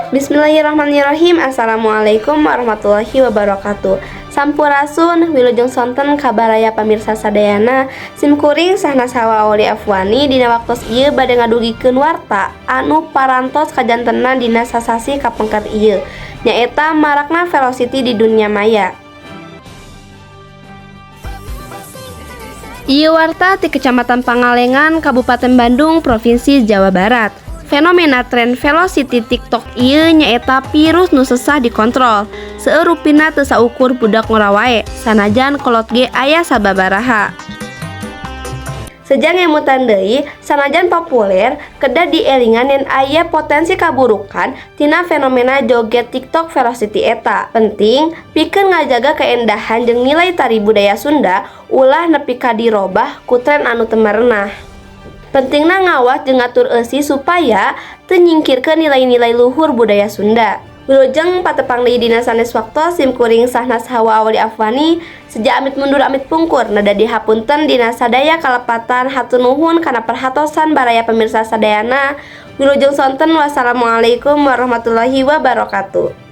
Bismillahirrahmanirrahim. Assalamualaikum warahmatullahi wabarakatuh. Sampurasun wilujeng sonten kabaraya pamirsa sadayana, simkuring sahnas hawa oli afwani dina waktos ieu bade ngadugikeun warta anu parantos kajantenan dina sasasi kapengker ieu nyaeta marakna velocity di dunia maya. Ieu warta ti Kecamatan Pangalengan, Kabupaten Bandung, Provinsi Jawa Barat. Fenomena tren velocity TikTok ieu nyaeta virus nu sesah dikontrol. Seurupina teu saukur budak ngorawae, sanajan kolot ge aya sababaraha. Sejak ngemutan deui, sanajan populer, kedah dielingan yen aya potensi kaburukan tina fenomena joget TikTok velocity eta. Penting pikeun ngajaga keendahan jeung nilai tari budaya Sunda ulah nepi ka dirobah ku tren anu teu marenah. Pentingna ngawas jeung ngatur eusi supaya teu nyingkirkeun nilai-nilai luhur budaya Sunda. Wilujeng patepang deui dina sanes waktos simkuring sahnas hawa awali afwani sejak amit mundur amit pungkur nada dihapunten dina sadaya kalepatan hatur nuhun kana perhatosan baraya pemirsa sadayana. Wilujeng sonten wassalamualaikum warahmatullahi wabarakatuh.